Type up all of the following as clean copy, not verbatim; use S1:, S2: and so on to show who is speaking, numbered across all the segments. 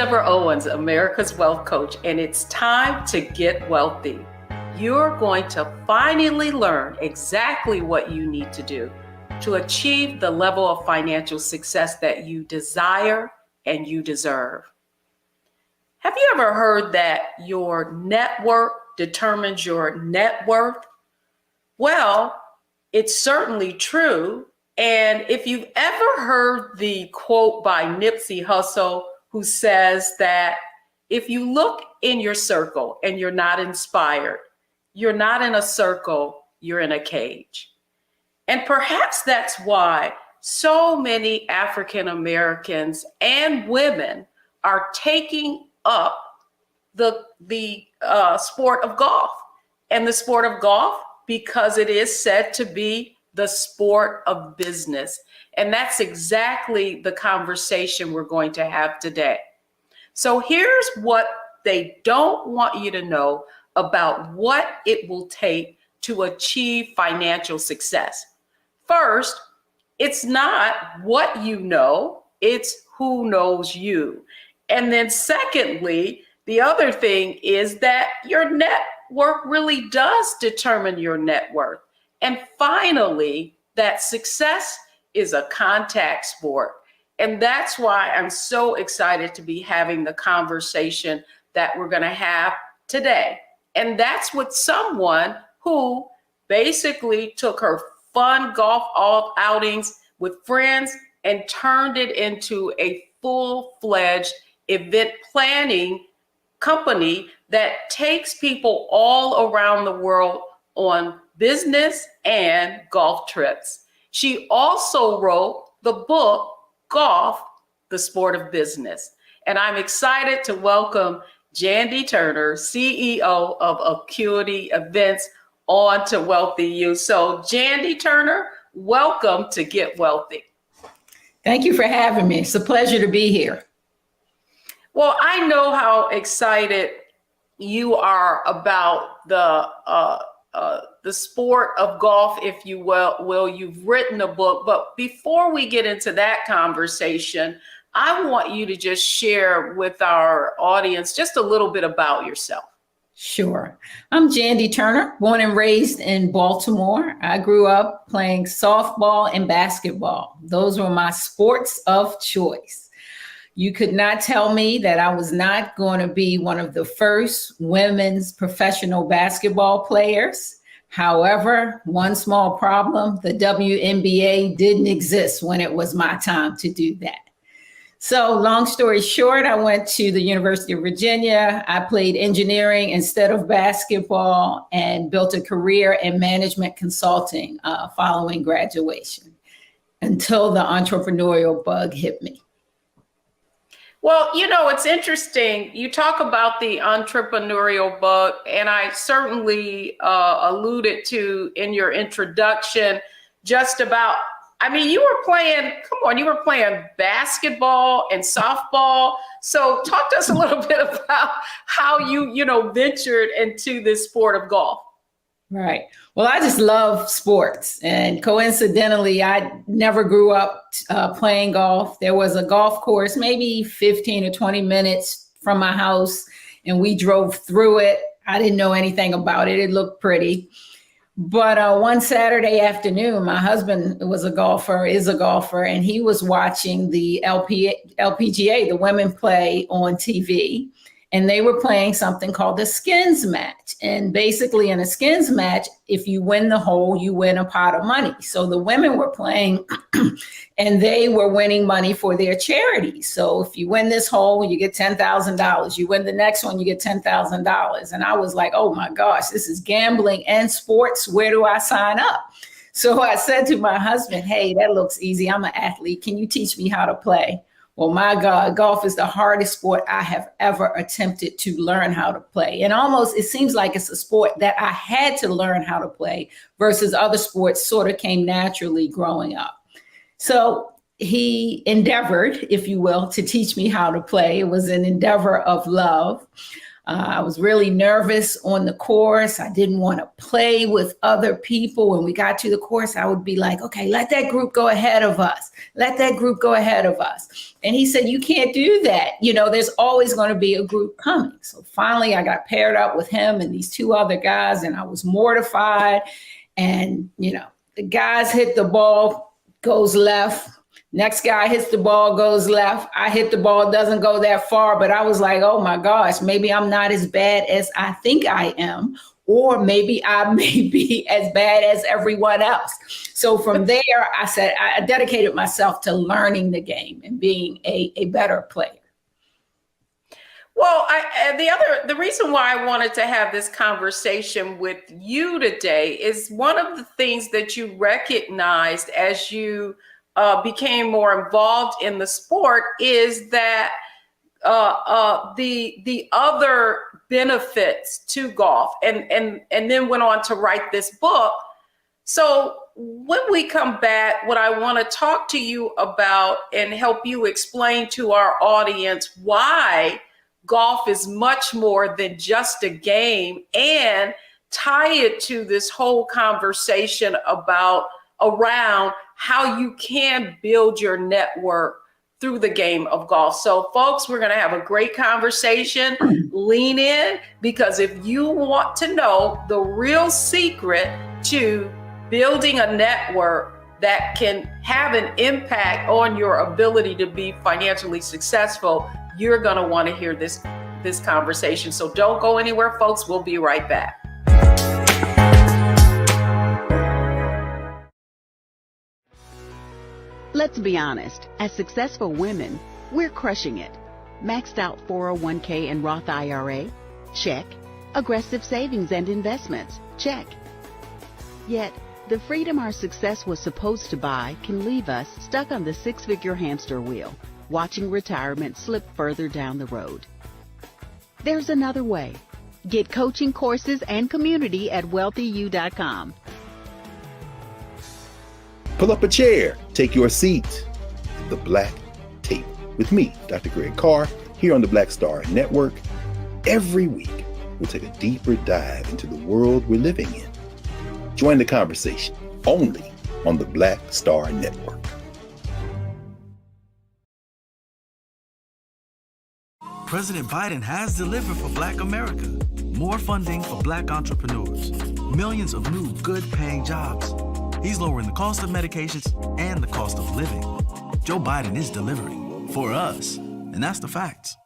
S1: Deborah Owens, America's Wealth Coach, and it's time to get wealthy. You're going to finally learn exactly what you need to do to achieve the level of financial success that you desire and you deserve. Have you ever heard that your network determines your net worth? Well, it's certainly true. And if you've ever heard the quote by Nipsey Hussle, who says that if you look in your circle and you're not inspired, you're not in a circle, you're in a cage. And perhaps that's why so many African Americans and women are taking up the sport of golf. And the sport of golf, because it is said to be the sport of business. And that's exactly the conversation we're going to have today. So here's what they don't want you to know about what it will take to achieve financial success. First, it's not what you know, it's who knows you. And then secondly, the other thing is that your network really does determine your net worth. And finally, that success is a contact sport. And that's why I'm so excited to be having the conversation that we're going to have today. And that's with someone who basically took her fun golf outings with friends and turned it into a full-fledged event planning company that takes people all around the world on business and golf trips. She also wrote the book, Golf, the Sport of Business. And I'm excited to welcome Jandy Turner, CEO of Acuity Events, on to Wealthy You. So Jandy Turner, welcome to Get Wealthy.
S2: Thank you for having me. It's a pleasure to be here.
S1: Well, I know how excited you are about the sport of golf, if you will. You've written a book, but before we get into that conversation, I want you to just share with our audience just a little bit about yourself.
S2: Sure. I'm Jandy Turner, born and raised in Baltimore. I grew up playing softball and basketball. Those were my sports of choice. You could not tell me that I was not going to be one of the first women's professional basketball players. However, one small problem, the WNBA didn't exist when it was my time to do that. So long story short, I went to the University of Virginia. I played engineering instead of basketball and built a career in management consulting following graduation until the entrepreneurial bug hit me.
S1: Well, you know, it's interesting. You talk about the entrepreneurial bug, and I certainly alluded to in your introduction just about, I mean, you were playing basketball and softball. So talk to us a little bit about how you ventured into this sport of golf.
S2: Right. Well, I just love sports. And coincidentally, I never grew up playing golf. There was a golf course, maybe 15 or 20 minutes from my house, and we drove through it. I didn't know anything about it. It looked pretty. But one Saturday afternoon, my husband is a golfer, and he was watching the LPGA, the women play on TV. And they were playing something called a skins match. And basically in a skins match, if you win the hole, you win a pot of money. So the women were playing and they were winning money for their charities. So if you win this hole, you get $10,000. You win the next one, you get $10,000. And I was like, oh my gosh, this is gambling and sports. Where do I sign up? So I said to my husband, hey, that looks easy. I'm an athlete. Can you teach me how to play? Well, my God, golf is the hardest sport I have ever attempted to learn how to play. And almost it seems like it's a sport that I had to learn how to play versus other sports sort of came naturally growing up. So he endeavored, if you will, to teach me how to play. It was an endeavor of love. I was really nervous on the course. I didn't want to play with other people. When we got to the course, I would be like, okay, let that group go ahead of us. Let that group go ahead of us. And he said, you can't do that. There's always going to be a group coming. So finally, I got paired up with him and these two other guys, and I was mortified. And, the guys hit the ball, goes left. Next guy hits the ball, goes left. I hit the ball, doesn't go that far, but I was like, oh my gosh, maybe I'm not as bad as I think I am, or maybe I may be as bad as everyone else. So from there, I said, I dedicated myself to learning the game and being a better player.
S1: Well, the reason why I wanted to have this conversation with you today is one of the things that you recognized as you became more involved in the sport is that the other benefits to golf, and then went on to write this book. So when we come back, what I want to talk to you about and help you explain to our audience why golf is much more than just a game, and tie it to this whole conversation around how you can build your network through the game of golf. So folks, we're going to have a great conversation. Lean in, because if you want to know the real secret to building a network that can have an impact on your ability to be financially successful, you're going to want to hear this conversation. So don't go anywhere, folks. We'll be right back.
S3: Let's be honest, as successful women, we're crushing it. Maxed out 401k and Roth IRA? Check. Aggressive savings and investments? Check. Yet, the freedom our success was supposed to buy can leave us stuck on the six-figure hamster wheel, watching retirement slip further down the road. There's another way. Get coaching courses and community at wealthyu.com.
S4: Pull up a chair, take your seat. The Black Tape with me, Dr. Greg Carr, here on the Black Star Network. Every week, we'll take a deeper dive into the world we're living in. Join the conversation only on the Black Star Network.
S5: President Biden has delivered for Black America. More funding for Black entrepreneurs. Millions of new good-paying jobs. He's lowering the cost of medications and the cost of living. Joe Biden is delivering for us, and that's the facts.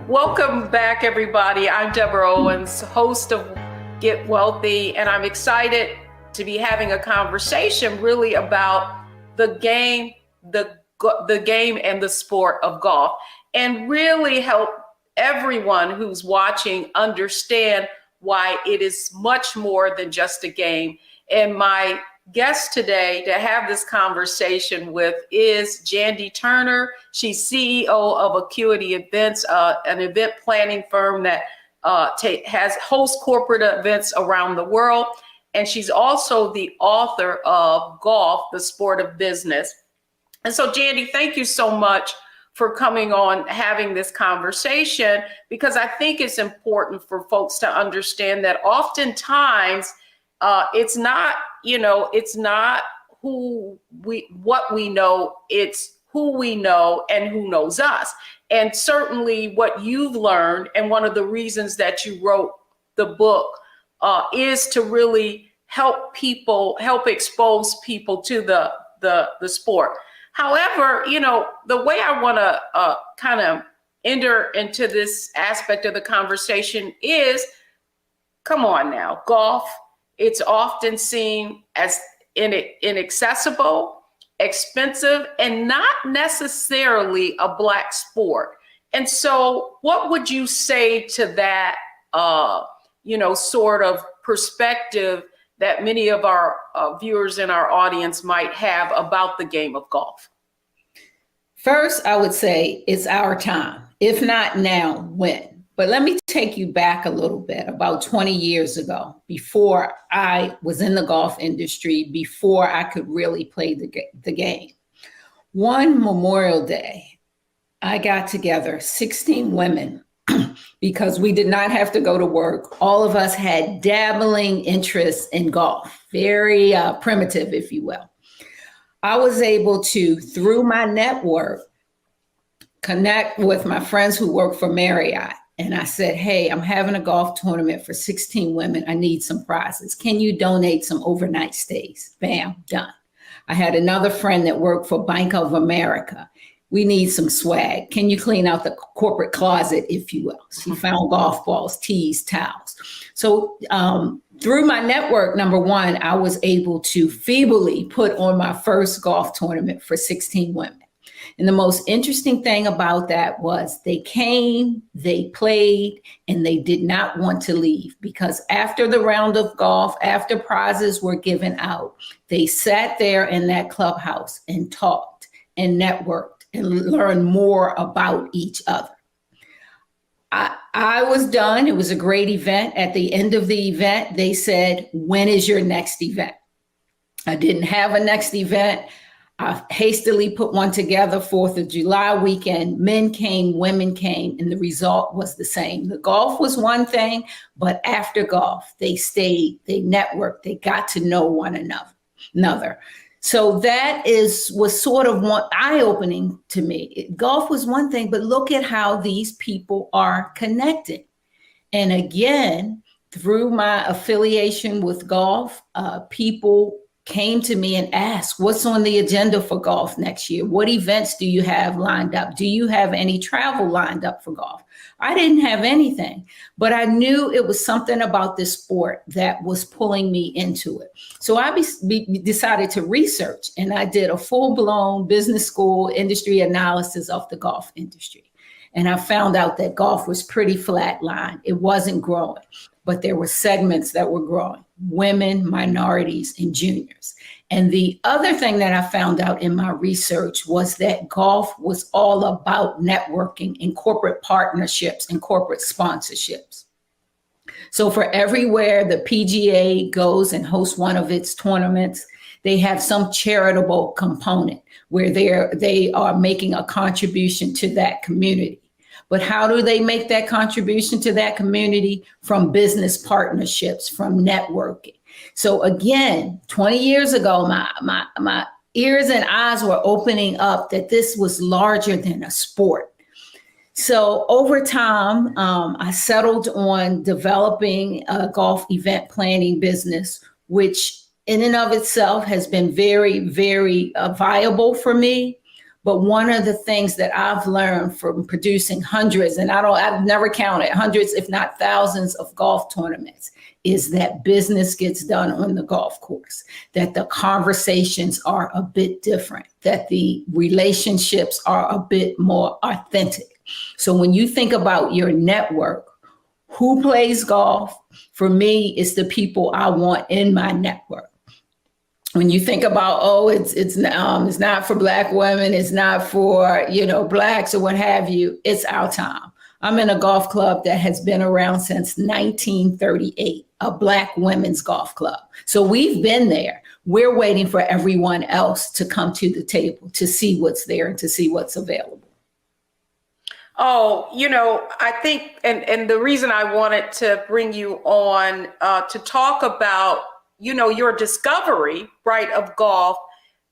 S1: Welcome back, everybody. I'm Deborah Owens, host of Get Wealthy, and I'm excited to be having a conversation really about the game, the game and the sport of golf, and really help everyone who's watching understand why it is much more than just a game. And my guest today to have this conversation with is Jandy Turner. She's CEO of Acuity Events, an event planning firm that hosts corporate events around the world. And she's also the author of Golf, the Sport of Business. And so, Jandy, thank you so much for coming on, having this conversation, because I think it's important for folks to understand that oftentimes it's not what we know, it's who we know and who knows us. And certainly what you've learned, and one of the reasons that you wrote the book is to really help expose people to the sport. However, the way I want to kind of enter into this aspect of the conversation is, come on now, golf, it's often seen as inaccessible, expensive, and not necessarily a Black sport. And so what would you say to that, sort of perspective that many of our viewers in our audience might have about the game of golf?
S2: First, I would say it's our time. If not now, when? But let me take you back a little bit, about 20 years ago, before I was in the golf industry, before I could really play the game. One Memorial Day, I got together 16 women because we did not have to go to work. All of us had dabbling interests in golf, very primitive, if you will. I was able to, through my network, connect with my friends who work for Marriott. And I said, hey, I'm having a golf tournament for 16 women. I need some prizes. Can you donate some overnight stays? Bam, done. I had another friend that worked for Bank of America. We need some swag. Can you clean out the corporate closet, if you will? She found golf balls, tees, towels. So through my network, number one, I was able to feebly put on my first golf tournament for 16 women. And the most interesting thing about that was they came, they played, and they did not want to leave, because after the round of golf, after prizes were given out, they sat there in that clubhouse and talked and networked and learned more about each other. I was done. It was a great event. At the end of the event, they said, when is your next event? I didn't have a next event. I hastily put one together, 4th of July weekend. Men came, women came, and the result was the same. The golf was one thing, but after golf, they stayed, they networked, they got to know one another. So that was sort of one eye-opening to me. Golf was one thing, but look at how these people are connected. And again, through my affiliation with golf, people came to me and asked, what's on the agenda for golf next year? What events do you have lined up? Do you have any travel lined up for golf? I didn't have anything, but I knew it was something about this sport that was pulling me into it. So I decided to research, and I did a full-blown business school industry analysis of the golf industry. And I found out that golf was pretty flatline. It wasn't growing, but there were segments that were growing: women, minorities, and juniors. And the other thing that I found out in my research was that golf was all about networking and corporate partnerships and corporate sponsorships. So for everywhere the PGA goes and hosts one of its tournaments, they have some charitable component where they are making a contribution to that community. But how do they make that contribution to that community? From business partnerships, from networking. So again, 20 years ago, my ears and eyes were opening up that this was larger than a sport. So over time, I settled on developing a golf event planning business, which in and of itself has been very, very viable for me. But one of the things that I've learned from producing hundreds, and I've never counted, hundreds, if not thousands of golf tournaments, is that business gets done on the golf course, that the conversations are a bit different, that the relationships are a bit more authentic. So when you think about your network, who plays golf? For me, it's the people I want in my network. When you think about, it's not for Black women, it's not for, Blacks or what have you, it's our time. I'm in a golf club that has been around since 1938, a Black women's golf club. So we've been there. We're waiting for everyone else to come to the table to see what's there and to see what's available.
S1: Oh, I think, and the reason I wanted to bring you on to talk about, your discovery, right, of golf,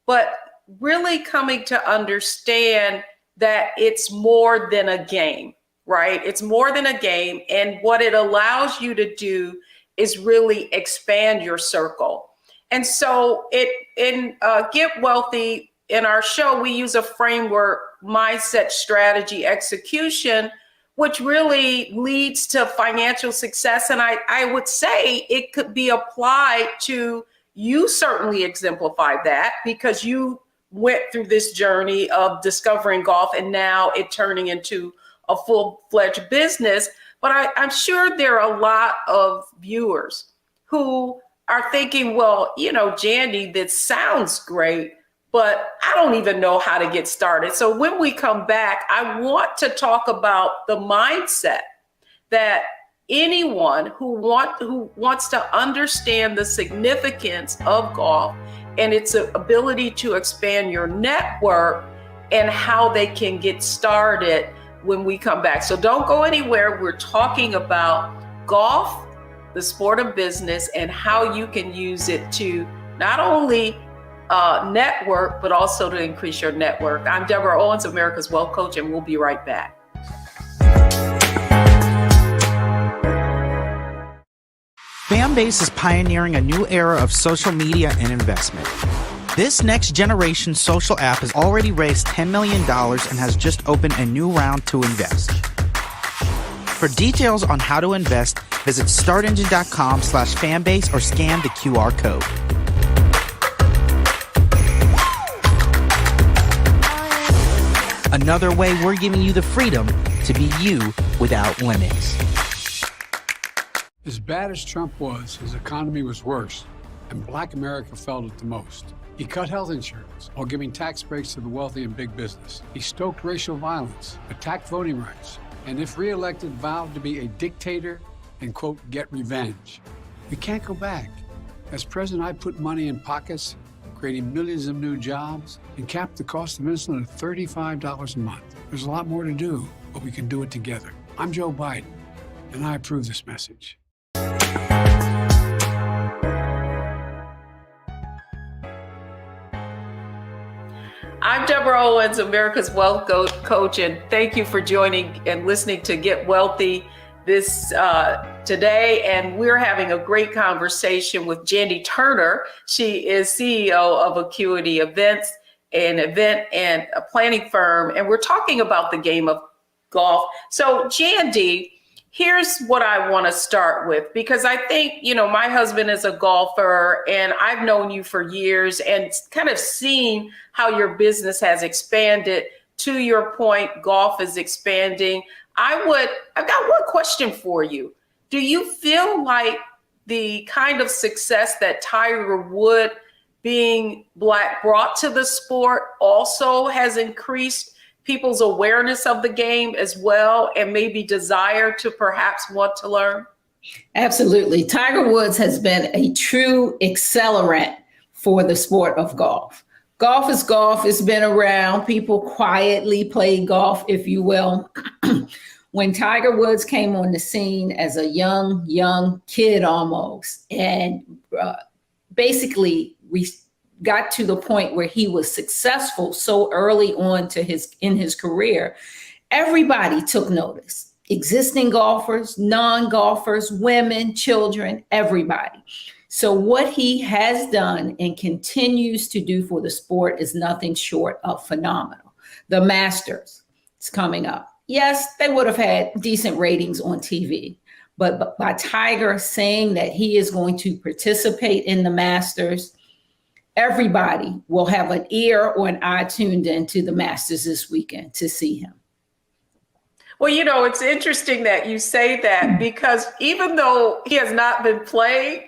S1: but really coming to understand that it's more than a game, right? It's more than a game. And what it allows you to do is really expand your circle. And so in Get Wealthy, in our show, we use a framework: mindset, strategy, execution, which really leads to financial success. And I would say it could be applied to, you certainly exemplified that, because you went through this journey of discovering golf and now it turning into a full-fledged business. But I'm sure there are a lot of viewers who are thinking, well, Jandy, that sounds great, but I don't even know how to get started. So when we come back, I want to talk about the mindset that anyone who wants to understand the significance of golf and its ability to expand your network and how they can get started when we come back. So don't go anywhere. We're talking about golf, the sport of business, and how you can use it to not only network, but also to increase your network. I'm Deborah Owens, America's Wealth Coach, and we'll be right back.
S6: Fanbase is pioneering a new era of social media and investment. This next generation social app has already raised $10 million and has just opened a new round to invest. For details on how to invest, visit startengine.com/fanbase or scan the QR code. Another way we're giving you the freedom to be you without limits.
S7: As bad as Trump was, his economy was worse, and Black America felt it the most. He cut health insurance while giving tax breaks to the wealthy and big business. He stoked racial violence, attacked voting rights, and if reelected, vowed to be a dictator and, quote, get revenge. We can't go back. As president, I put money in pockets, creating millions of new jobs, and capped the cost of insulin at $35 a month. There's a lot more to do, but we can do it together. I'm Joe Biden, and I approve this message.
S1: I'm Deborah Owens, America's Wealth Coach, and thank you for joining and listening to Get Wealthy this today. And we're having a great conversation with Jandy Turner. She is CEO of Acuity Events, an event and a planning firm, and we're talking about the game of golf. So Jandy, here's what I want to start with, because I think, my husband is a golfer and I've known you for years and kind of seen how your business has expanded. To your point, golf is expanding. I've got one question for you. Do you feel like the kind of success that Tiger Woods being Black brought to the sport also has increased people's awareness of the game as well, and maybe desire to perhaps want to learn?
S2: Absolutely. Tiger Woods has been a true accelerant for the sport of golf. Golf is golf. It's been around. People quietly play golf, if you will. When Tiger Woods came on the scene as a young kid almost, and basically got to the point where he was successful so early on in his career, everybody took notice. Existing golfers, non-golfers, women, children, everybody. So what he has done and continues to do for the sport is nothing short of phenomenal. The Masters is coming up. Yes, they would have had decent ratings on TV, but by Tiger saying that he is going to participate in the Masters, everybody will have an ear or an eye tuned into the Masters this weekend to see him.
S1: Well, it's interesting that you say that, because even though he has not been playing,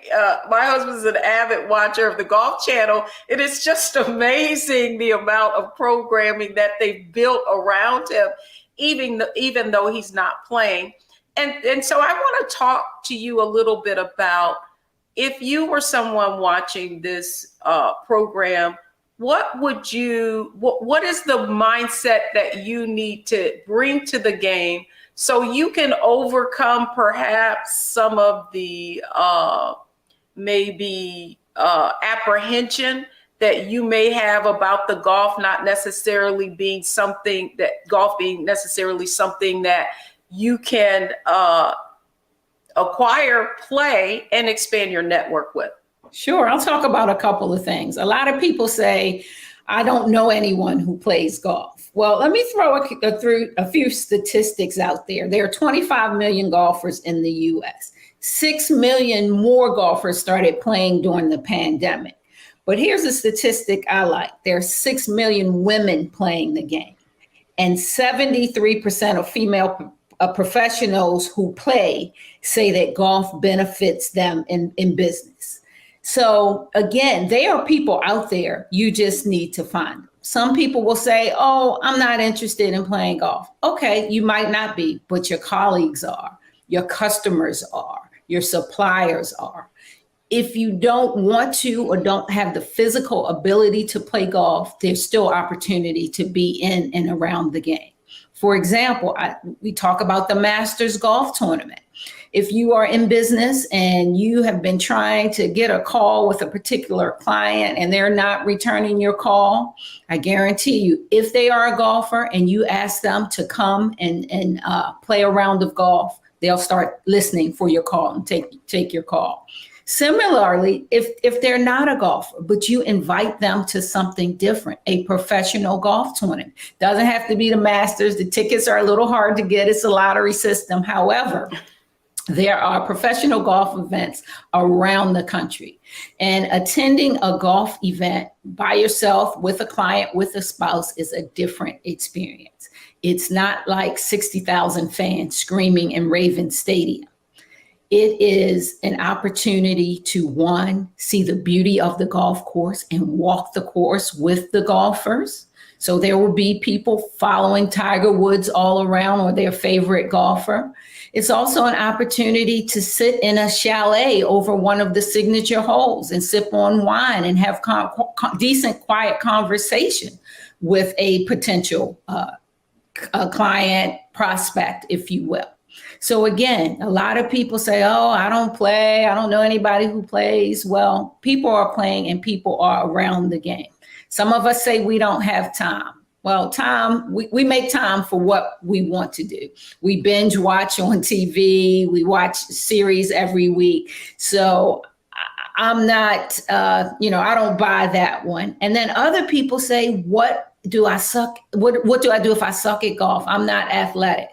S1: my husband's an avid watcher of the Golf Channel. It is just amazing the amount of programming that they've built around him, even though he's not playing. And so I want to talk to you a little bit about, if you were someone watching this program, what is the mindset that you need to bring to the game so you can overcome perhaps some of the apprehension that you may have about the golf not necessarily being something that you can acquire, play, and expand your network with?
S2: Sure. I'll talk about a couple of things. A lot of people say, I don't know anyone who plays golf. Well, let me throw a few statistics out there. There are 25 million golfers in the US. 6 million more golfers started playing during the pandemic. But here's a statistic I like. There are 6 million women playing the game, and 73% of female professionals who play say that golf benefits them in business. So again, there are people out there. You just need to find them. Some people will say, oh, I'm not interested in playing golf. Okay, you might not be, but your colleagues are, your customers are, your suppliers are. If you don't want to or don't have the physical ability to play golf, there's still opportunity to be in and around the game. For example, we talk about the Masters golf tournament. If you are in business and you have been trying to get a call with a particular client and they're not returning your call, I guarantee you, if they are a golfer and you ask them to come and play a round of golf, they'll start listening for your call and take your call. Similarly, if they're not a golfer, but you invite them to something different, a professional golf tournament, doesn't have to be the Masters. The tickets are a little hard to get. It's a lottery system. However, there are professional golf events around the country, and attending a golf event by yourself, with a client, with a spouse, is a different experience. It's not like 60,000 fans screaming in Raven Stadium. It is an opportunity to, one, see the beauty of the golf course and walk the course with the golfers. So there will be people following Tiger Woods all around, or their favorite golfer. It's also an opportunity to sit in a chalet over one of the signature holes and sip on wine and have decent, quiet conversation with a potential client, prospect, if you will. So again, a lot of people say, oh, I don't play. I don't know anybody who plays. Well, people are playing and people are around the game. Some of us say we don't have time. Well, time, we make time for what we want to do. We binge watch on TV. We watch series every week. So I'm not, I don't buy that one. And then other people say, what do I suck? What do I do if I suck at golf? I'm not athletic.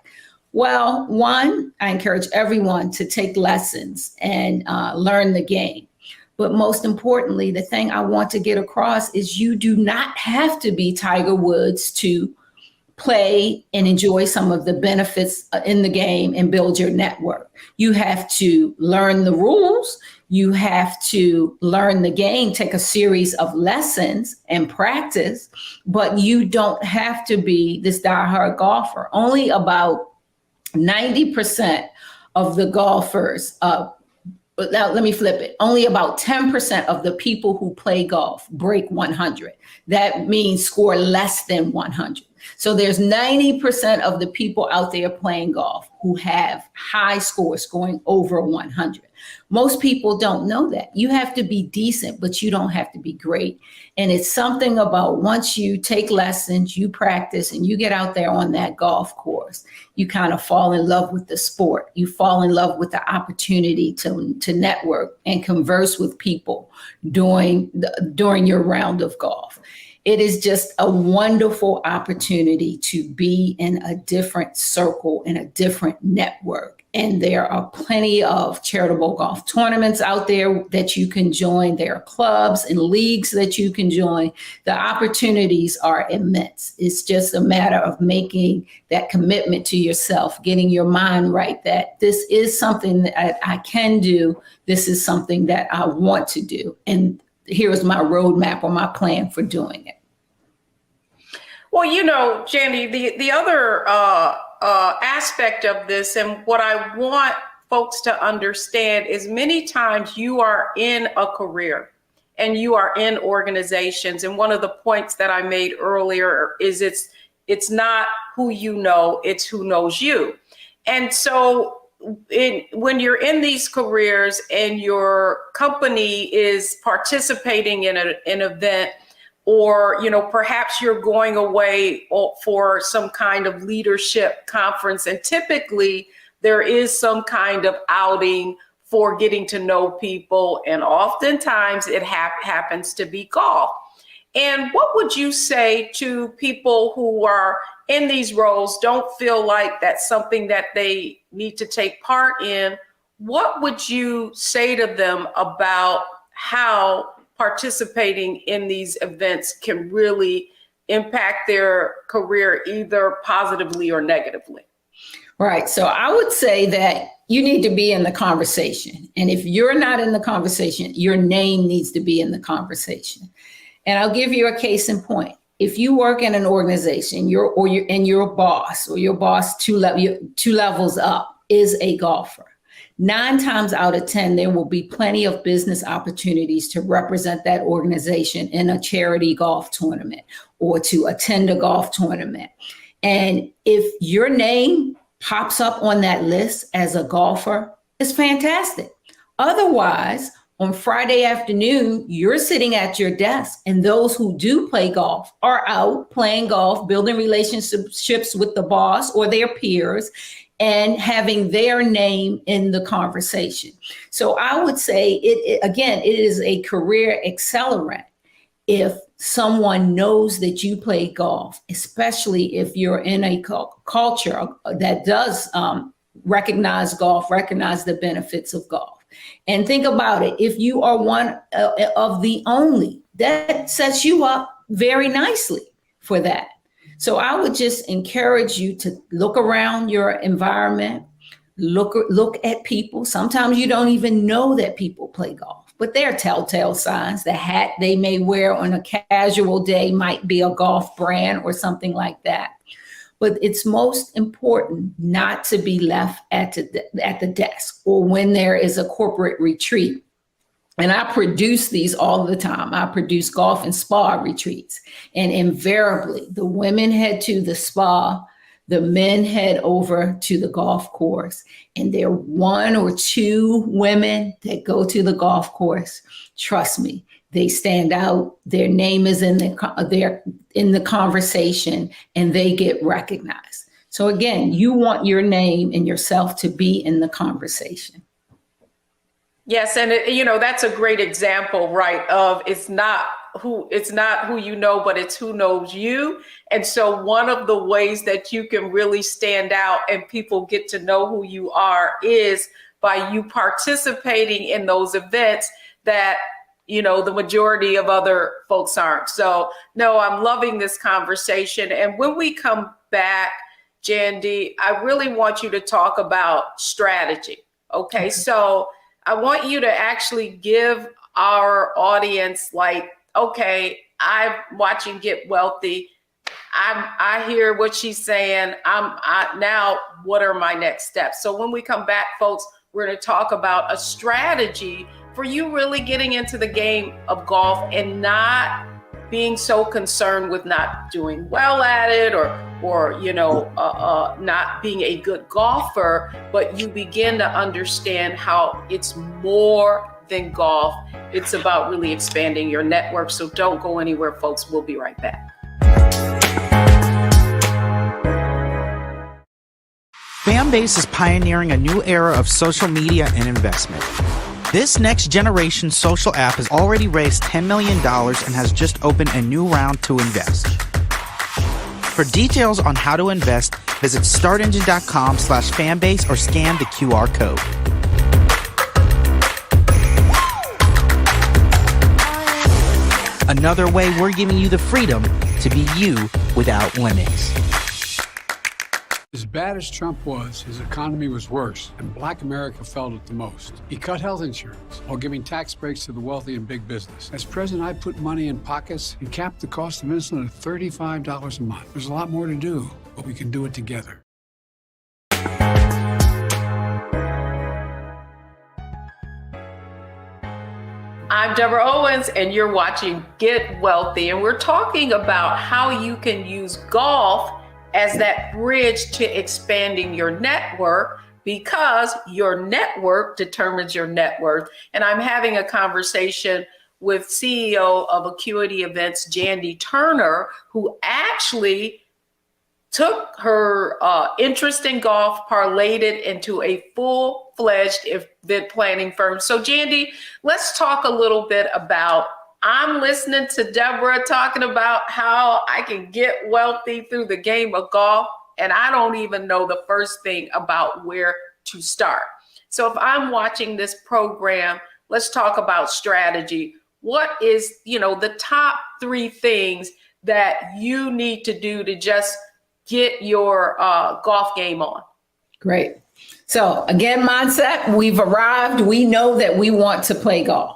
S2: Well, one, I encourage everyone to take lessons and learn the game. But most importantly, the thing I want to get across is you do not have to be Tiger Woods to play and enjoy some of the benefits in the game and build your network. You have to learn the rules. You have to learn the game, take a series of lessons and practice, but you don't have to be this diehard golfer. Only about 90% of the golfers, now let me flip it. Only about 10% of the people who play golf break 100. That means score less than 100. So there's 90% of the people out there playing golf who have high scores, scoring over 100. Most people don't know that. You have to be decent, but you don't have to be great. And it's something about once you take lessons, you practice, and you get out there on that golf course, you kind of fall in love with the sport. You fall in love with the opportunity to network and converse with people during your round of golf. It is just a wonderful opportunity to be in a different circle, in a different network. And there are plenty of charitable golf tournaments out there that you can join. There are clubs and leagues that you can join. The opportunities are immense. It's just a matter of making that commitment to yourself, getting your mind right that this is something that I can do. This is something that I want to do. And here's my roadmap or my plan for doing it.
S1: Well, Jandy, the other aspect of this, and what I want folks to understand, is many times you are in a career and you are in organizations. And one of the points that I made earlier is it's not who you know, it's who knows you. And so when you're in these careers and your company is participating in an event, or, perhaps you're going away for some kind of leadership conference, and typically there is some kind of outing for getting to know people, and oftentimes it happens to be golf. And what would you say to people who are in these roles, don't feel like that's something that they need to take part in? What would you say to them about how participating in these events can really impact their career either positively or negatively?
S2: Right. So I would say that you need to be in the conversation. And if you're not in the conversation, your name needs to be in the conversation. And I'll give you a case in point. If you work in an organization, your boss two levels up is a golfer, 9 times out of 10, there will be plenty of business opportunities to represent that organization in a charity golf tournament or to attend a golf tournament. And if your name pops up on that list as a golfer, it's fantastic. Otherwise, on Friday afternoon, you're sitting at your desk, and those who do play golf are out playing golf, building relationships with the boss or their peers, and having their name in the conversation. So I would say, it is a career accelerant if someone knows that you play golf, especially if you're in a culture that does recognize golf, recognize the benefits of golf. And think about it, if you are one of the only, that sets you up very nicely for that. So I would just encourage you to look around your environment, look at people. Sometimes you don't even know that people play golf, but they're telltale signs. The hat they may wear on a casual day might be a golf brand or something like that. But it's most important not to be left at the desk or when there is a corporate retreat. And I produce these all the time. I produce golf and spa retreats. And invariably, the women head to the spa, the men head over to the golf course. And there are 1 or 2 women that go to the golf course. Trust me, they stand out. Their name is in the conversation, and they get recognized. So again, you want your name and yourself to be in the conversation.
S1: Yes, and that's a great example, right? Of it's not who you know, but it's who knows you. And so one of the ways that you can really stand out and people get to know who you are is by you participating in those events that the majority of other folks aren't. So no, I'm loving this conversation. And when we come back, Jandy, I really want you to talk about strategy. Okay. So I want you to actually give our audience okay, I'm watching Get Wealthy. I hear what she's saying. Now what are my next steps? So when we come back, folks, we're going to talk about a strategy for you really getting into the game of golf and not being so concerned with not doing well at it or not being a good golfer, but you begin to understand how it's more than golf. It's about really expanding your network. So don't go anywhere, folks. We'll be right back.
S6: Fanbase is pioneering a new era of social media and investment. This next generation social app has already raised $10 million and has just opened a new round to invest. For details on how to invest, visit startengine.com/fanbase or scan the QR code. Another way we're giving you the freedom to be you without limits.
S7: As bad as Trump was, his economy was worse, and Black America felt it the most. He cut health insurance while giving tax breaks to the wealthy and big business. As president, I put money in pockets and capped the cost of insulin at $35 a month. There's a lot more to do, but we can do it together.
S1: I'm Deborah Owens, and you're watching Get Wealthy, and we're talking about how you can use golf as that bridge to expanding your network, because your network determines your net worth. And I'm having a conversation with CEO of Acuity Events, Jandy Turner, who actually took her interest in golf, parlayed it into a full-fledged event planning firm. So Jandy, let's talk a little bit about, I'm listening to Deborah talking about how I can get wealthy through the game of golf, and I don't even know the first thing about where to start. So if I'm watching this program, let's talk about strategy. What is, the top 3 things that you need to do to just get your golf game on?
S2: Great. So again, mindset, we've arrived. We know that we want to play golf.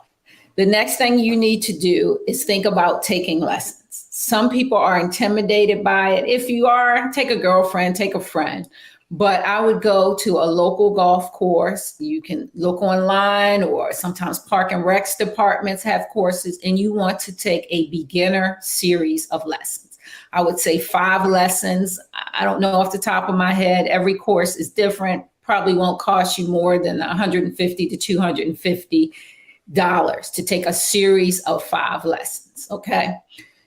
S2: The next thing you need to do is think about taking lessons. Some people are intimidated by it. If you are, take a girlfriend, take a friend. But I would go to a local golf course. You can look online, or sometimes park and recs departments have courses, and you want to take a beginner series of lessons. I would say 5 lessons. I don't know off the top of my head. Every course is different. Probably won't cost you more than $150 to $250 to take a series of 5 lessons. Okay.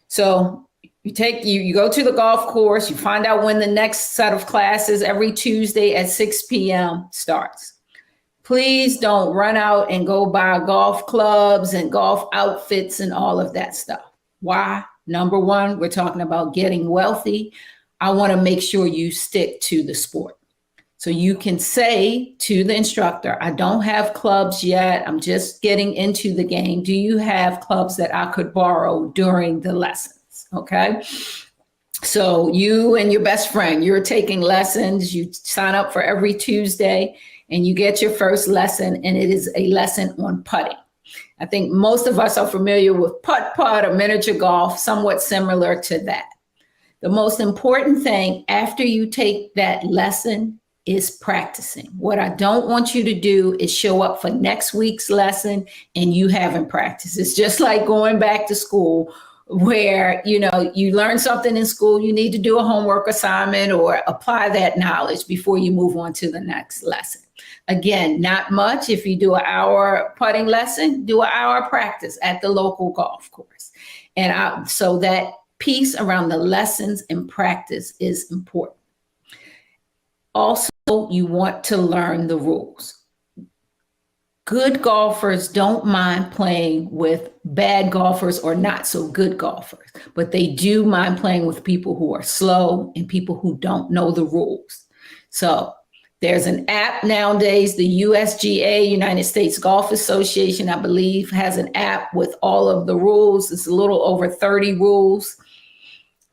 S2: So you go to the golf course, you find out when the next set of classes every Tuesday at 6 p.m. starts. Please don't run out and go buy golf clubs and golf outfits and all of that stuff. Why? Number one, we're talking about getting wealthy. I want to make sure you stick to the sport. So you can say to the instructor, I don't have clubs yet. I'm just getting into the game. Do you have clubs that I could borrow during the lessons? Okay. So you and your best friend, you're taking lessons. You sign up for every Tuesday and you get your first lesson, and it is a lesson on putting. I think most of us are familiar with putt-putt or miniature golf, somewhat similar to that. The most important thing after you take that lesson is practicing. What I don't want you to do is show up for next week's lesson and you haven't practiced. It's just like going back to school where, you learn something in school, you need to do a homework assignment or apply that knowledge before you move on to the next lesson. Again, not much. If you do an hour putting lesson, do an hour practice at the local golf course. And so that piece around the lessons and practice is important. Also, you want to learn the rules. Good golfers don't mind playing with bad golfers or not so good golfers, but they do mind playing with people who are slow and people who don't know the rules. So there's an app nowadays, the USGA, United States Golf Association, I believe, has an app with all of the rules. It's a little over 30 rules.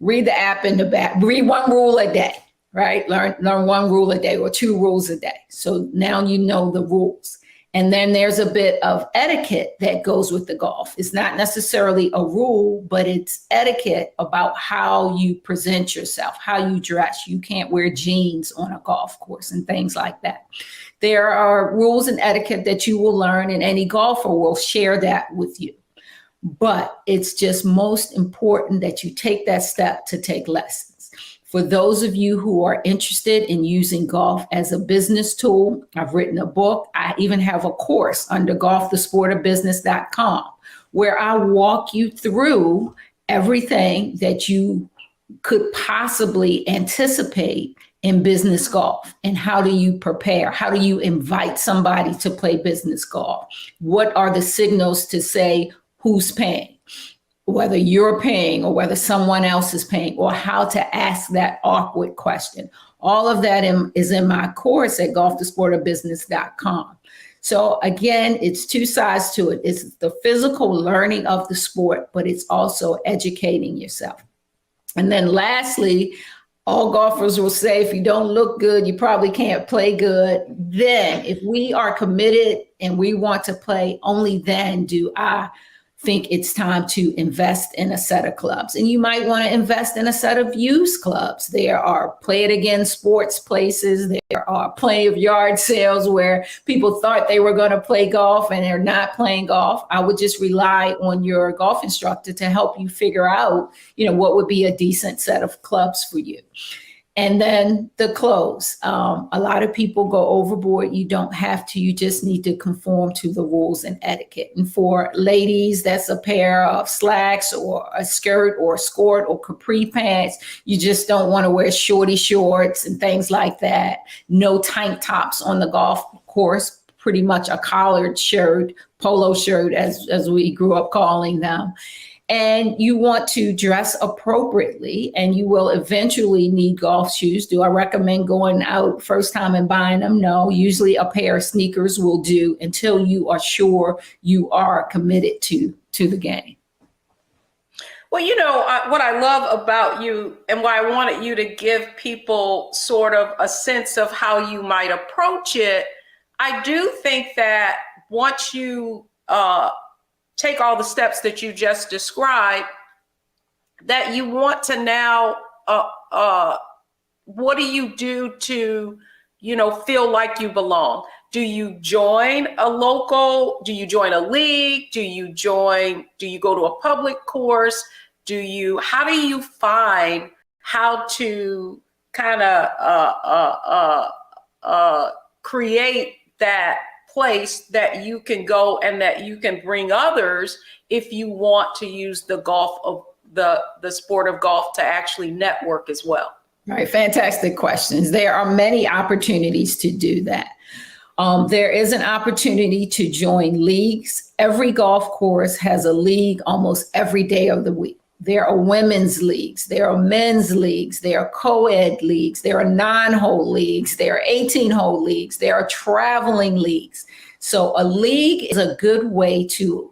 S2: Read the app in the back. Read 1 rule a day, right? Learn 1 rule a day or 2 rules a day. So now you know the rules. And then there's a bit of etiquette that goes with the golf. It's not necessarily a rule, but it's etiquette about how you present yourself, how you dress. You can't wear jeans on a golf course and things like that. There are rules and etiquette that you will learn, and any golfer will share that with you. But it's just most important that you take that step to take lessons. For those of you who are interested in using golf as a business tool, I've written a book. I even have a course under golfthesportofbusiness.com where I walk you through everything that you could possibly anticipate in business golf. And how do you prepare? How do you invite somebody to play business golf? What are the signals to say who's paying? Whether you're paying or whether someone else is paying, or how to ask that awkward question. All of that is in my course at golfthesportofbusiness.com. So again, it's 2 sides to it. It's the physical learning of the sport, but it's also educating yourself. And then lastly, all golfers will say, if you don't look good, you probably can't play good. Then if we are committed and we want to play, only then do I think it's time to invest in a set of clubs. And you might want to invest in a set of used clubs. There are play it again sports places. There are plenty of yard sales where people thought they were going to play golf and they're not playing golf. I would just rely on your golf instructor to help you figure out, what would be a decent set of clubs for you. And then the clothes. A lot of people go overboard. You don't have to. You just need to conform to the rules and etiquette. And for ladies, that's a pair of slacks or a skirt or a skirt or capri pants. You just don't want to wear shorty shorts and things like that. No tank tops on the golf course. Pretty much a collared shirt, polo shirt, as we grew up calling them. And you want to dress appropriately, and you will eventually need golf shoes. Do I recommend going out first time and buying them? No, usually a pair of sneakers will do until you are sure you are committed to the game.
S1: Well, what I love about you and why I wanted you to give people sort of a sense of how you might approach it, I do think that once you take all the steps that you just described, that you want to now what do you do to, feel like you belong? Do you join a local? Do you join a league? Do you go to a public course? How do you find how to kind of create that place that you can go and that you can bring others if you want to use the sport of golf to actually network as well?
S2: Right, fantastic questions. There are many opportunities to do that. There is an opportunity to join leagues. Every golf course has a league almost every day of the week. There are women's leagues, there are men's leagues, there are co-ed leagues, there are 9-hole leagues, there are 18-hole leagues, there are traveling leagues. So a league is a good way to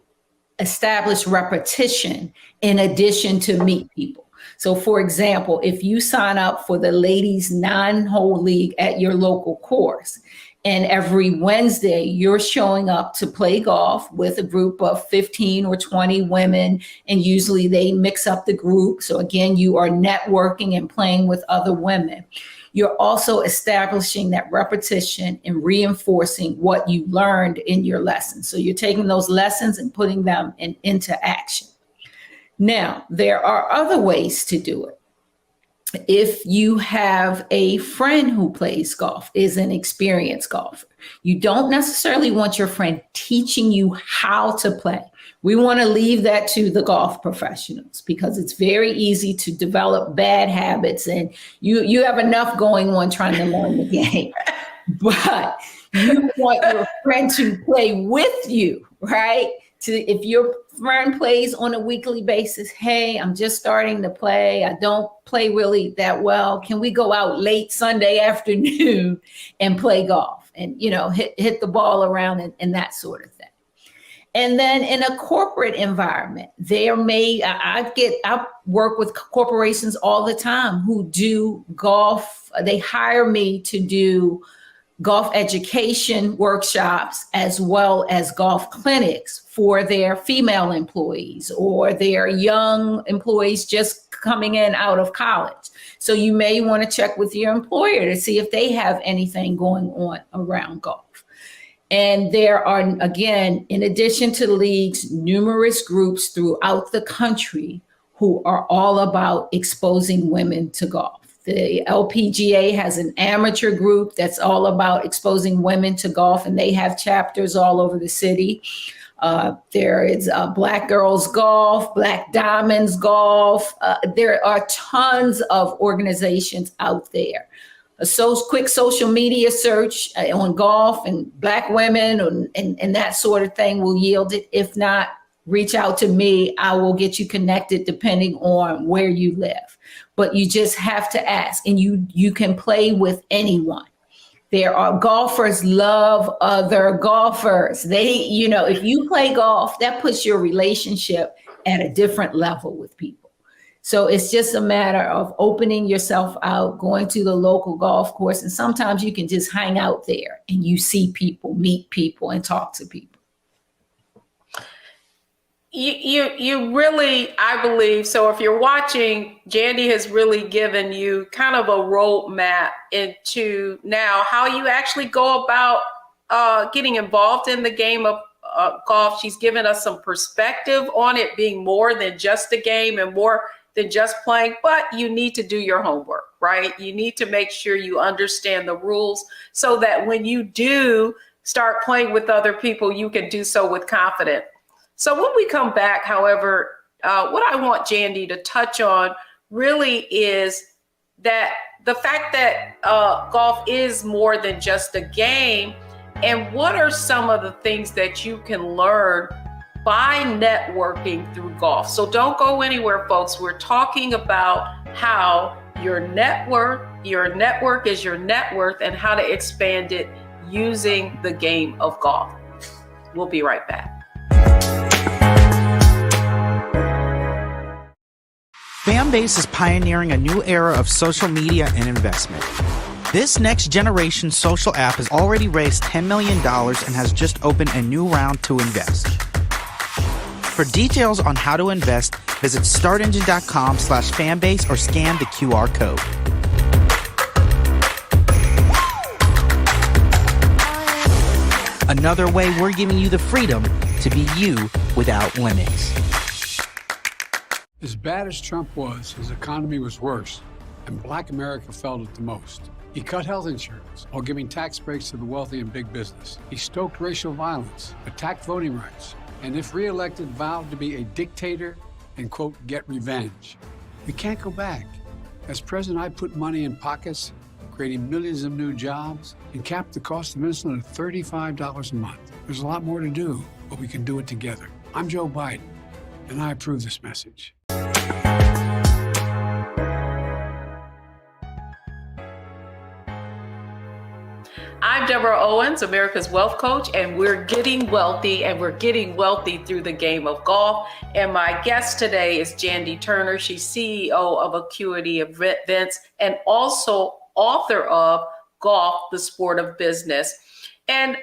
S2: establish repetition in addition to meet people. So for example, if you sign up for the ladies 9-hole league at your local course, and every Wednesday you're showing up to play golf with a group of 15 or 20 women, and usually they mix up the group. So again, you are networking and playing with other women. You're also establishing that repetition and reinforcing what you learned in your lessons. So you're taking those lessons and putting them into action. Now, there are other ways to do it. If you have a friend who plays golf, is an experienced golfer, you don't necessarily want your friend teaching you how to play. We want to leave that to the golf professionals because it's very easy to develop bad habits, and you have enough going on trying to learn the game. But you want your friend to play with you, right? If your friend plays on a weekly basis, hey, I'm just starting to play. I don't play really that well. Can we go out late Sunday afternoon and play golf and, hit the ball around and that sort of thing. And then in a corporate environment, I work with corporations all the time who do golf. They hire me to do golf education workshops as well as golf clinics for their female employees or their young employees just coming in out of college. So you may want to check with your employer to see if they have anything going on around golf. And there are, again, in addition to leagues, numerous groups throughout the country who are all about exposing women to golf. The LPGA has an amateur group that's all about exposing women to golf, and they have chapters all over the city. There is Black Girls Golf, Black Diamonds Golf. There are tons of organizations out there. A quick social media search on golf and Black women and that sort of thing will yield it. If not, reach out to me. I will get you connected depending on where you live. But you just have to ask, and you can play with anyone. There are golfers love other golfers. If you play golf, that puts your relationship at a different level with people. So it's just a matter of opening yourself out, going to the local golf course. And sometimes you can just hang out there and you see people, meet people, and talk to people.
S1: You really, I believe, so if you're watching, Jandy has really given you kind of a roadmap into now how you actually go about getting involved in the game of golf. She's given us some perspective on it being more than just a game and more than just playing, but you need to do your homework, right? You need to make sure you understand the rules so that when you do start playing with other people, you can do so with confidence. So when we come back, however, what I want Jandy to touch on really is that the fact that golf is more than just a game, and what are some of the things that you can learn by networking through golf. So don't go anywhere, folks. We're talking about how your network is your net worth and how to expand it using the game of golf. We'll be right back.
S6: Fanbase is pioneering a new era of social media and investment. This next generation social app has already raised $10 million and has just opened a new round to invest. For details on how to invest, visit startengine.com/fanbase or scan the QR code. Another way we're giving you the freedom to be you without limits.
S7: As bad as Trump was, his economy was worse, and Black America felt it the most. He cut health insurance while giving tax breaks to the wealthy and big business. He stoked racial violence, attacked voting rights, and if reelected, vowed to be a dictator and, quote, get revenge. We can't go back. As president, I put money in pockets, creating millions of new jobs, and capped the cost of insulin at $35 a month. There's a lot more to do, but we can do it together. I'm Joe Biden, and I approve this message.
S1: I'm Deborah Owens, America's Wealth Coach, and we're getting wealthy, and we're getting wealthy through the game of golf. And my guest today is Jandy Turner. She's CEO of Acuity Events and also author of Golf, the Sport of Business. And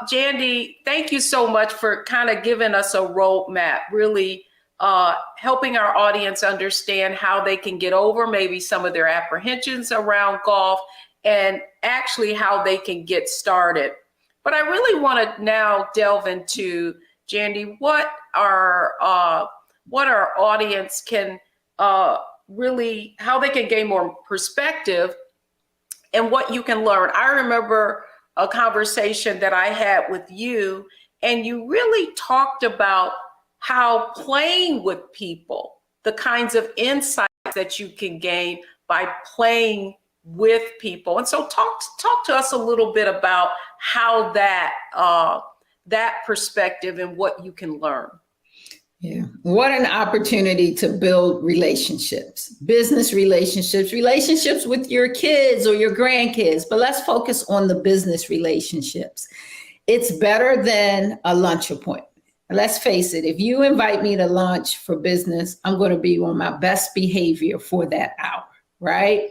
S1: Jandy, thank you so much for kind of giving us a roadmap, really helping our audience understand how they can get over maybe some of their apprehensions around golf and actually how they can get started. But I really want to now delve into, Jandy, what our audience can really, how they can gain more perspective and what you can learn. I remember a conversation that I had with you, and you really talked about how playing with people, the kinds of insights that you can gain by playing with people. And so talk to us a little bit about how that perspective and what you can learn.
S2: Yeah. What an opportunity to build relationships, business relationships, relationships with your kids or your grandkids. But let's focus on the business relationships. It's better than a lunch appointment. Let's face it, if you invite me to lunch for business, I'm going to be on my best behavior for that hour, right?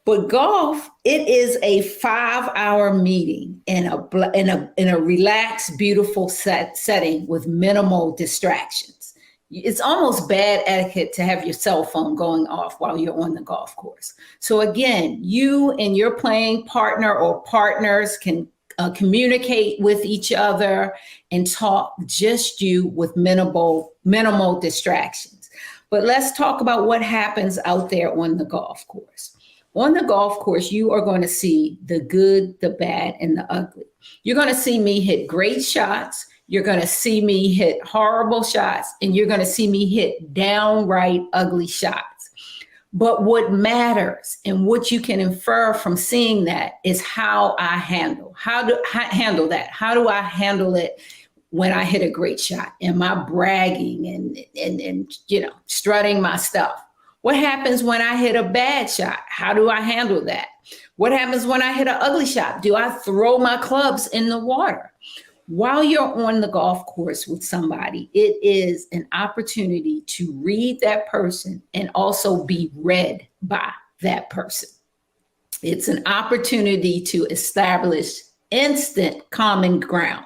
S2: But golf, it is a 5-hour meeting in a relaxed, beautiful setting with minimal distractions. It's almost bad etiquette to have your cell phone going off while you're on the golf course. So again, you and your playing partner or partners can communicate with each other and talk just you with minimal distractions. But let's talk about what happens out there on the golf course. On the golf course, you are going to see the good, the bad, and the ugly. You're going to see me hit great shots. You're going to see me hit horrible shots, and you're going to see me hit downright ugly shots. But what matters and what you can infer from seeing that is how I handle. How do I handle that? How do I handle it when I hit a great shot? Am I bragging and strutting my stuff? What happens when I hit a bad shot? How do I handle that? What happens when I hit an ugly shot? Do I throw my clubs in the water? While you're on the golf course with somebody, it is an opportunity to read that person and also be read by that person. It's an opportunity to establish instant common ground.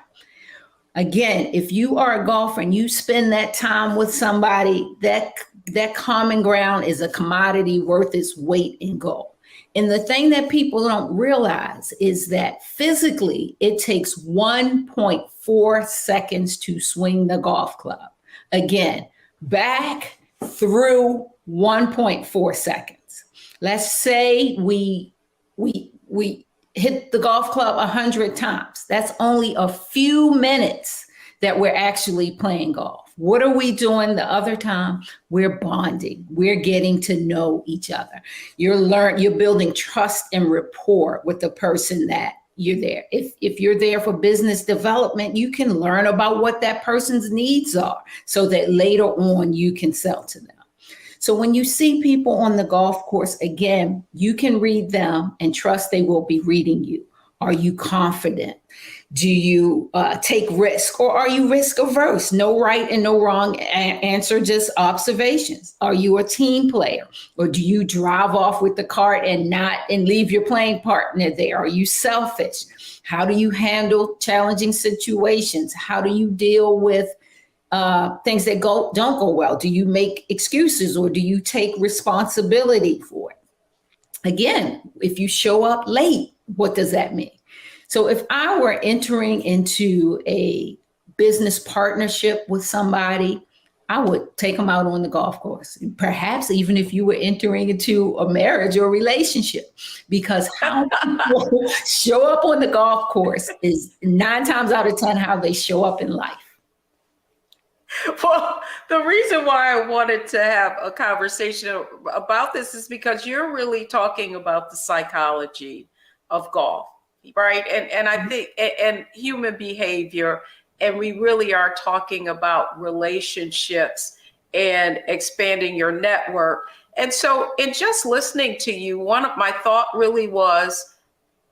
S2: Again, if you are a golfer and you spend that time with somebody, that common ground is a commodity worth its weight in gold. And the thing that people don't realize is that physically it takes 1.4 seconds to swing the golf club. Again, back through 1.4 seconds. Let's say we hit the golf club 100 times. That's only a few minutes that we're actually playing golf. What are we doing the other time? We're bonding. We're getting to know each other. You're building trust and rapport with the person that you're there. If you're there for business development, you can learn about what that person's needs are so that later on you can sell to them. So when you see people on the golf course, again, you can read them and trust they will be reading you. Are you confident? Do you take risk, or are you risk averse? No right and no wrong answer, just observations. Are you a team player, or do you drive off with the cart and leave your playing partner there? Are you selfish? How do you handle challenging situations? How do you deal with things that don't go well? Do you make excuses, or do you take responsibility for it? Again, if you show up late, what does that mean? So if I were entering into a business partnership with somebody, I would take them out on the golf course. Perhaps even if you were entering into a marriage or relationship, because how people show up on the golf course is 9 times out of 10 how they show up in life.
S1: Well, the reason why I wanted to have a conversation about this is because you're really talking about the psychology of golf, right? And I think, and human behavior, and we really are talking about relationships and expanding your network. And so in just listening to you, one of my thought really was,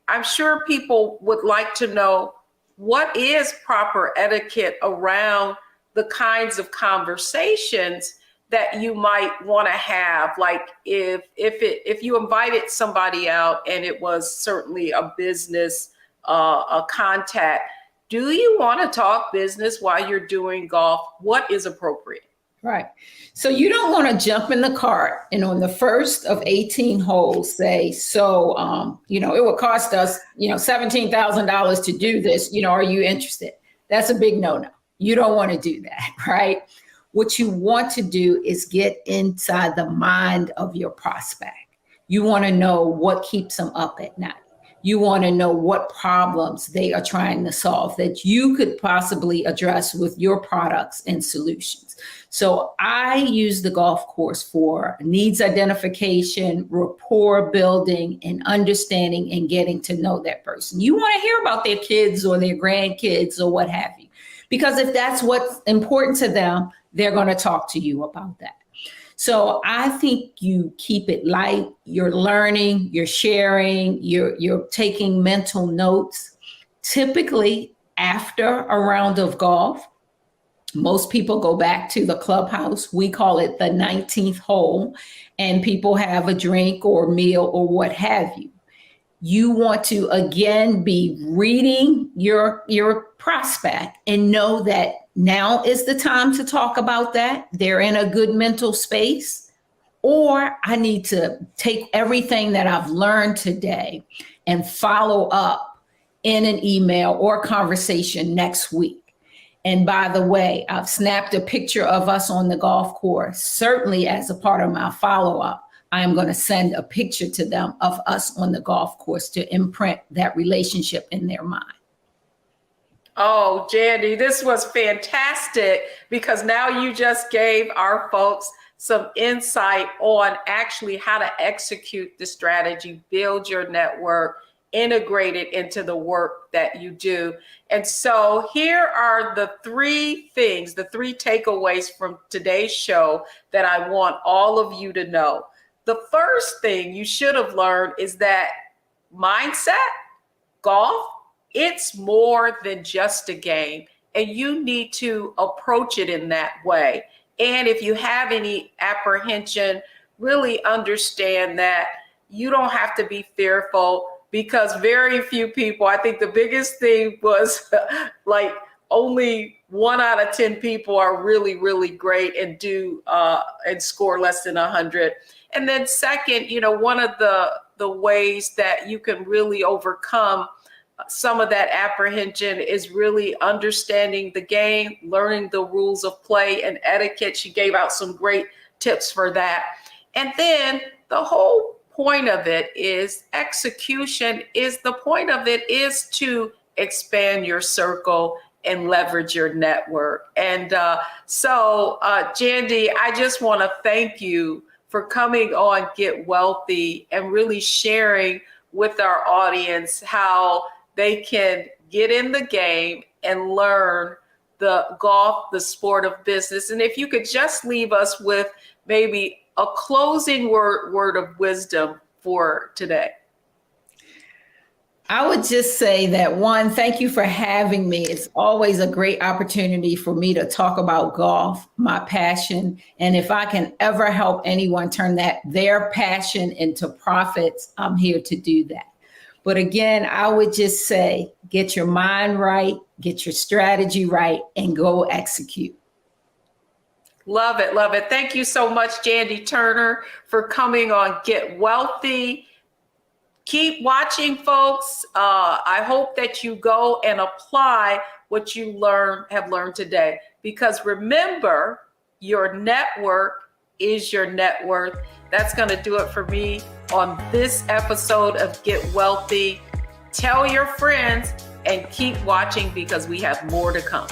S1: I'm sure people would like to know, what is proper etiquette around the kinds of conversations that you might want to have? Like if you invited somebody out and it was certainly a business, a contact, do you want to talk business while you're doing golf? What is appropriate?
S2: Right. So you don't want to jump in the cart and on the first of 18 holes say, so, it would cost us, $17,000 to do this. Are you interested? That's a big no-no. You don't want to do that, right? What you want to do is get inside the mind of your prospect. You want to know what keeps them up at night. You want to know what problems they are trying to solve that you could possibly address with your products and solutions. So I use the golf course for needs identification, rapport building, and understanding and getting to know that person. You want to hear about their kids or their grandkids or what have you, because if that's what's important to them, they're going to talk to you about that. So I think you keep it light. You're learning, you're sharing, you're taking mental notes. Typically, after a round of golf, most people go back to the clubhouse. We call it the 19th hole, and people have a drink or meal or what have you. You want to, again, be reading your prospect and know that now is the time to talk about that. They're in a good mental space. Or I need to take everything that I've learned today and follow up in an email or conversation next week. And by the way, I've snapped a picture of us on the golf course. Certainly as a part of my follow-up, I am going to send a picture to them of us on the golf course to imprint that relationship in their mind.
S1: Oh, Jandy, this was fantastic, because now you just gave our folks some insight on actually how to execute the strategy, build your network, integrate it into the work that you do. And so here are the 3 things, the 3 takeaways from today's show that I want all of you to know. The first thing you should have learned is that mindset, golf, it's more than just a game, and you need to approach it in that way. And if you have any apprehension, really understand that you don't have to be fearful, because very few people, I think the biggest thing was like only 1 out of 10 people are really, really great and do and score less than 100. And then second, one of the ways that you can really overcome some of that apprehension is really understanding the game, learning the rules of play and etiquette. She gave out some great tips for that. And then the whole point of it is execution. The point of it is to expand your circle and leverage your network. And so Jandy, I just want to thank you for coming on Get Wealthy and really sharing with our audience how they can get in the game and learn the golf, the sport of business. And if you could just leave us with maybe a closing word of wisdom for today.
S2: I would just say that, one, thank you for having me. It's always a great opportunity for me to talk about golf, my passion. And if I can ever help anyone turn their passion into profits, I'm here to do that. But again, I would just say, get your mind right, get your strategy right, and go execute.
S1: Love it. Love it. Thank you so much, Jandy Turner, for coming on Get Wealthy. Keep watching, folks. I hope that you go and apply what you have learned today, because remember, your network is your net worth. That's going to do it for me on this episode of Get Wealthy. Tell your friends and keep watching, because we have more to come.